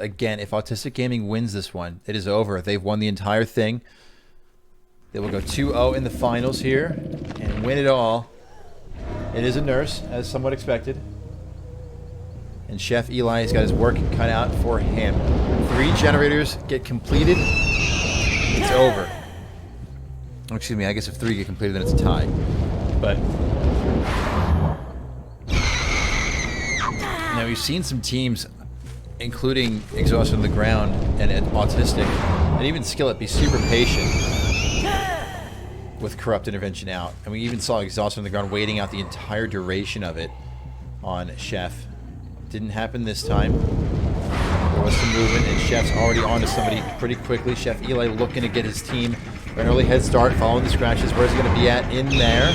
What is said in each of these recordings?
Again, if Autistic Gaming wins this one, it is over. They've won the entire thing. They will go 2-0 in the finals here and win it all. It is a nurse, as somewhat expected. And Chef Eli has got his work cut out for him. 3 generators get completed. It's over. Oh, excuse me, I guess if 3 get completed, then it's a tie. But now we've seen some teams, including Exhausted on the Ground and Autistic, and even Skillet, be super patient with Corrupt Intervention out. And we even saw Exhausted on the Ground waiting out the entire duration of it on Chef. Didn't happen this time. There was some movement, and Chef's already onto somebody pretty quickly. Chef Eli looking to get his team an early head start, following the scratches. Where's he going to be at? In there.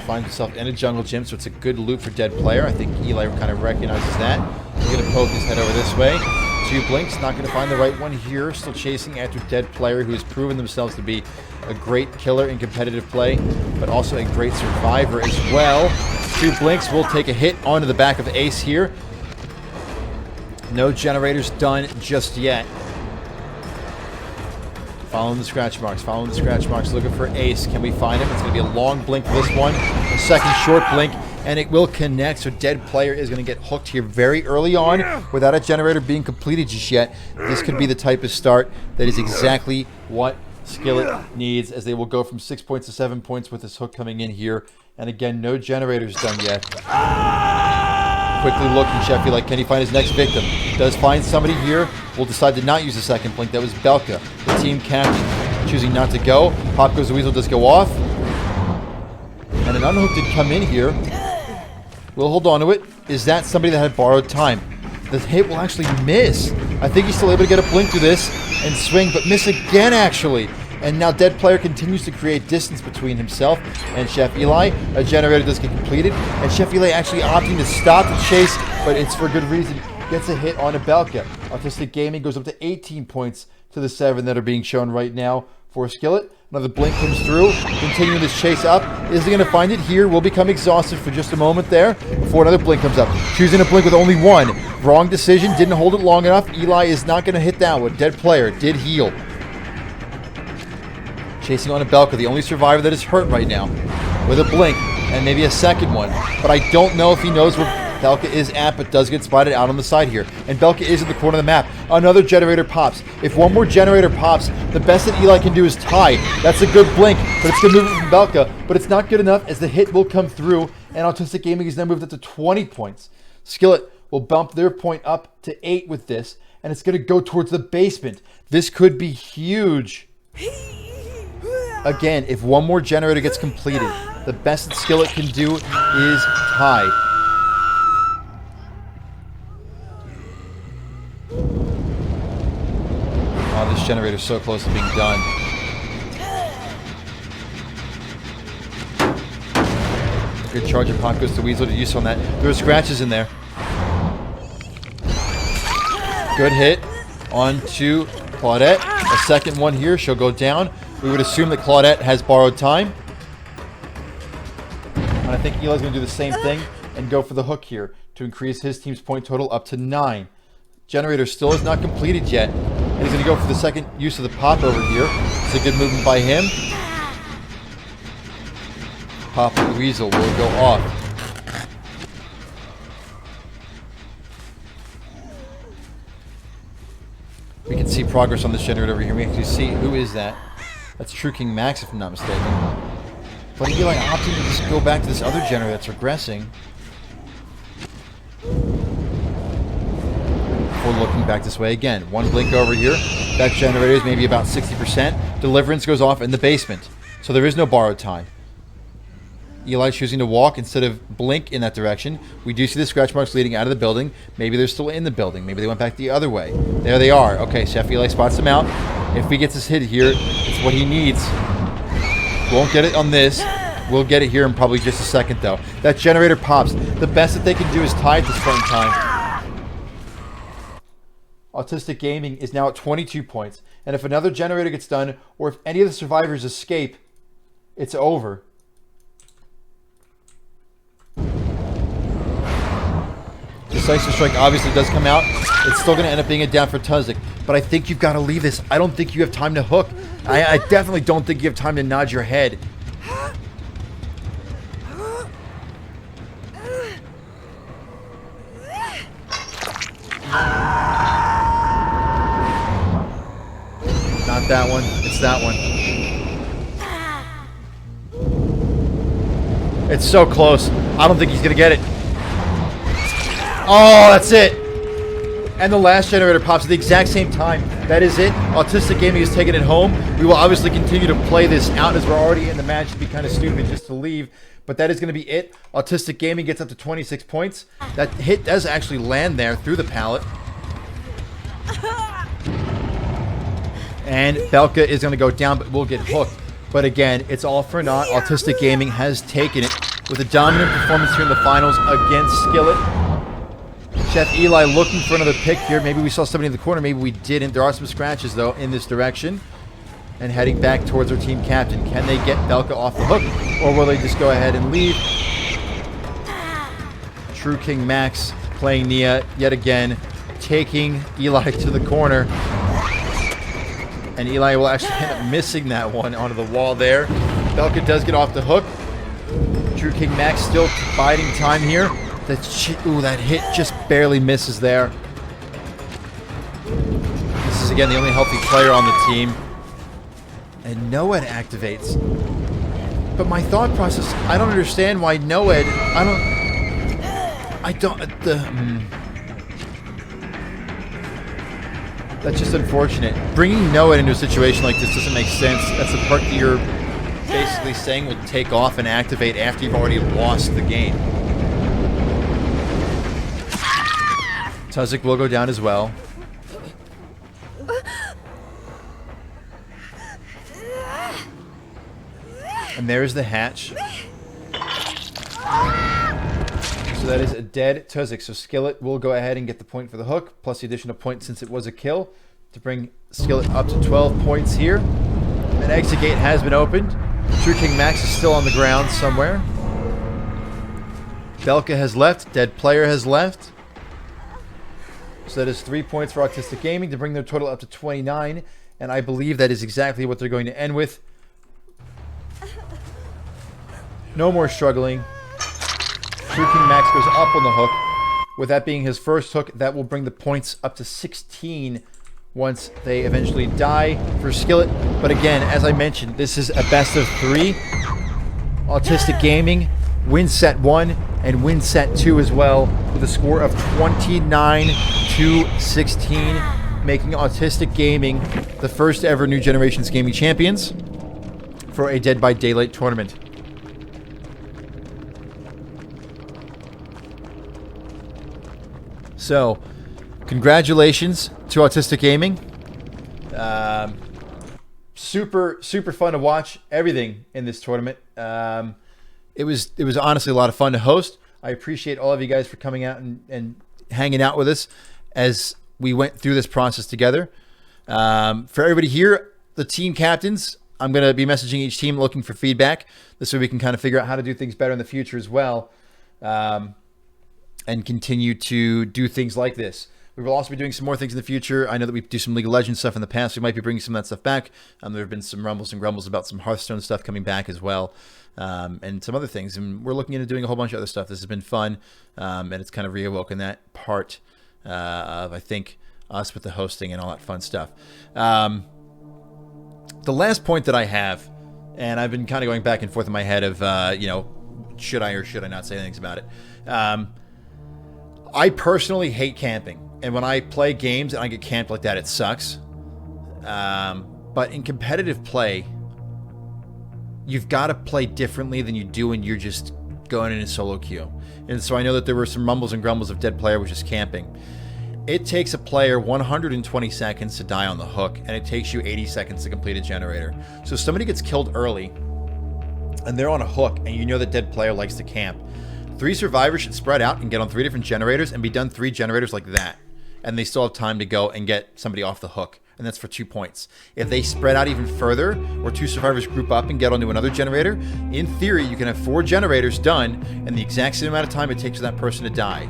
Finds himself in a jungle gym, so it's a good loop for dead player. I think Eli kind of recognizes that. He's going to poke his head over this way. 2 blinks, not going to find the right one here. Still chasing after dead player who has proven themselves to be a great killer in competitive play, but also a great survivor as well. 2 blinks will take a hit onto the back of Ace here. No generators done just yet. Following the scratch marks, looking for Ace. Can we find him? It's going to be a long blink for this one. A second short blink, and it will connect. So dead player is going to get hooked here very early on without a generator being completed just yet. This could be the type of start that is exactly what Skillet needs, as they will go from 6 points to 7 points with this hook coming in here. And again, no generators done yet. Quickly looking, Chef Eli, can he find his next victim? Does find somebody here. Will decide to not use the second blink. That was Belka, the team captain, choosing not to go. Pop Goes the Weasel does go off. And an unhook did come in here. We'll hold on to it. Is that somebody that had borrowed time? The hit will actually miss. I think he's still able to get a blink through this and swing, but miss again, actually. And now dead player continues to create distance between himself and Chef Eli. A generator does get completed, and Chef Eli actually opting to stop the chase, but it's for good reason. Gets a hit on a Belka. Autistic Gaming goes up to 18 points to the 7 that are being shown right now for Skillet. Another blink comes through, continuing this chase up. Is he going to find it here? Will become exhausted for just a moment there before another blink comes up. Choosing a blink with only 1. Wrong decision, didn't hold it long enough. Eli is not going to hit that one. Dead player did heal. Chasing on a Belka, the only survivor that is hurt right now, with a blink and maybe a second one. But I don't know if he knows where Belka is at, but does get spotted out on the side here. And Belka is in the corner of the map. Another generator pops. If one more generator pops, the best that Eli can do is tie. That's a good blink, but it's going to move it from Belka. But it's not good enough, as the hit will come through, and Autistic Gaming is now moved up to 20 points. Skillet will bump their point up to 8 with this, and it's going to go towards the basement. This could be huge. Again, if one more generator gets completed, the best that Skillet can do is tie. Oh, this generator is so close to being done. Good charge of Pop Goes the Weasel to use on that. There are scratches in there. Good hit onto Claudette. A second one here. She'll go down. We would assume that Claudette has borrowed time. And I think Eli's going to do the same thing and go for the hook here to increase his team's point total up to 9. Generator still is not completed yet. And he's going to go for the second use of the pop over here. It's a good movement by him. Pop the Weasel will go off. We can see progress on this generator over here. We can see who is that. That's True King Max, if I'm not mistaken. But Eli opting to just go back to this other generator that's regressing. Before looking back this way again. One blink over here. That generator is maybe about 60%. Deliverance goes off in the basement. So there is no borrowed time. Eli choosing to walk instead of blink in that direction. We do see the scratch marks leading out of the building. Maybe they're still in the building. Maybe they went back the other way. There they are. Okay, Chef Eli spots them out. If he gets his hit here, it's what he needs. Won't get it on this. We'll get it here in probably just a second, though. That generator pops. The best that they can do is tie at this point in time. Autistic Gaming is now at 22 points. And if another generator gets done, or if any of the survivors escape, it's over. Decisive Strike obviously does come out. It's still going to end up being a down for Tuzik. But I think you've got to leave this. I don't think you have time to hook. I definitely don't think you have time to nod your head. Not that one. It's that one. It's so close. I don't think he's going to get it. Oh, that's it. And the last generator pops at the exact same time. That is it. Autistic Gaming is taking it home. We will obviously continue to play this out as we're already in the match. It'd be kind of stupid just to leave. But that is going to be it. Autistic Gaming gets up to 26 points. That hit does actually land there through the pallet. And Belka is going to go down, but will get hooked. But again, it's all for naught. Autistic Gaming has taken it with a dominant performance here in the finals against Skillet. Chef Eli looking for another pick here. Maybe we saw somebody in the corner. Maybe we didn't. There are some scratches, though, in this direction. And heading back towards our team captain. Can they get Belka off the hook? Or will they just go ahead and leave? True King Max playing Nia yet again. Taking Eli to the corner. And Eli will actually end up missing that one onto the wall there. Belka does get off the hook. True King Max still biding time here. That hit just barely misses there. This is, again, the only healthy player on the team. And Noed activates. But my thought process, I don't understand why Noed... That's just unfortunate. Bringing Noed into a situation like this doesn't make sense. That's the part that you're basically saying will take off and activate after you've already lost the game. Tuzik will go down as well. And there's the hatch. So that is a dead Tuzik. So Skillet will go ahead and get the point for the hook, plus the additional point since it was a kill, to bring Skillet up to 12 points here. An exit gate has been opened. True King Max is still on the ground somewhere. Belka has left. Dead player has left. So that is 3 points for Autistic Gaming to bring their total up to 29. And I believe that is exactly what they're going to end with. No more struggling. True King Max goes up on the hook. With that being his first hook, that will bring the points up to 16 once they eventually die for Skillet. But again, as I mentioned, this is a best of 3. Autistic Gaming wins set 1 and wins set 2 as well with a score of 29-16, making Autistic Gaming the first ever New Generations Gaming Champions for a Dead by Daylight tournament. So, congratulations to Autistic Gaming. Super fun to watch everything in this tournament. It was honestly a lot of fun to host. I appreciate all of you guys for coming out and hanging out with us as we went through this process together. For everybody here, the team captains, I'm going to be messaging each team looking for feedback. This way we can kind of figure out how to do things better in the future as well. And continue to do things like this. We will also be doing some more things in the future. I know that we do some League of Legends stuff in the past. We might be bringing some of that stuff back. There have been some rumbles and grumbles about some Hearthstone stuff coming back as well, and some other things. And we're looking into doing a whole bunch of other stuff. This has been fun, and it's kind of reawoken that part of, I think, us with the hosting and all that fun stuff. The last point that I have, and I've been kind of going back and forth in my head of, should I or should I not say things about it? I personally hate camping, and when I play games and I get camped like that, it sucks. But in competitive play, you've got to play differently than you do when you're just going in a solo queue. And so I know that there were some rumbles and grumbles of dead player was just camping. It takes a player 120 seconds to die on the hook, and it takes you 80 seconds to complete a generator. So if somebody gets killed early, and they're on a hook, and you know that dead player likes to camp, 3 survivors should spread out and get on 3 different generators and be done 3 generators like that. And they still have time to go and get somebody off the hook. And that's for 2 points. If they spread out even further, or 2 survivors group up and get onto another generator, in theory, you can have 4 generators done in the exact same amount of time it takes for that person to die.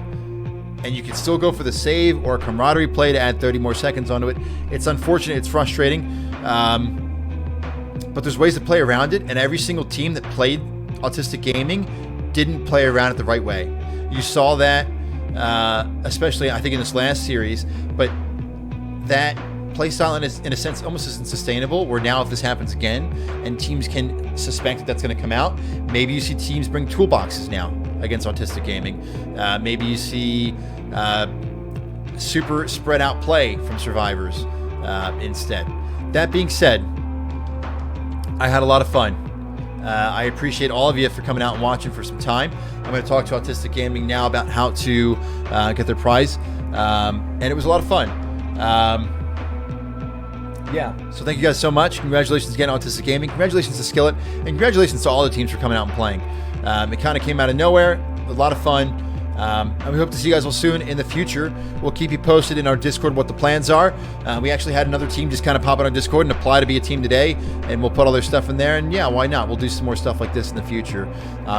and you can still go for the save or a camaraderie play to add 30 more seconds onto it. It's unfortunate. It's frustrating. But there's ways to play around it, and every single team that played Autistic Gaming didn't play around it the right way. You saw that, especially I think in this last series, but that playstyle in a sense almost isn't sustainable, where now if this happens again and teams can suspect that that's going to come out, maybe you see teams bring toolboxes now against Autistic Gaming. Maybe you see super spread out play from survivors instead. That being said, I had a lot of fun. I appreciate all of you for coming out and watching for some time. I'm going to talk to Autistic Gaming now about how to get their prize. And it was a lot of fun. Yeah. So thank you guys so much. Congratulations again, Autistic Gaming. Congratulations to Skillet. And congratulations to all the teams for coming out and playing. It kind of came out of nowhere. A lot of fun. And we hope to see you guys all soon in the future. We'll keep you posted in our Discord what the plans are. We actually had another team just kind of pop in our Discord and apply to be a team today, and we'll put all their stuff in there. And yeah, why not? We'll do some more stuff like this in the future.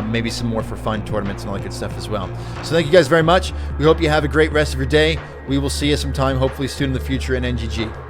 Maybe some more for fun tournaments and all that good stuff as well. So thank you guys very much. We hope you have a great rest of your day. We will see you sometime, hopefully soon in the future in NGG.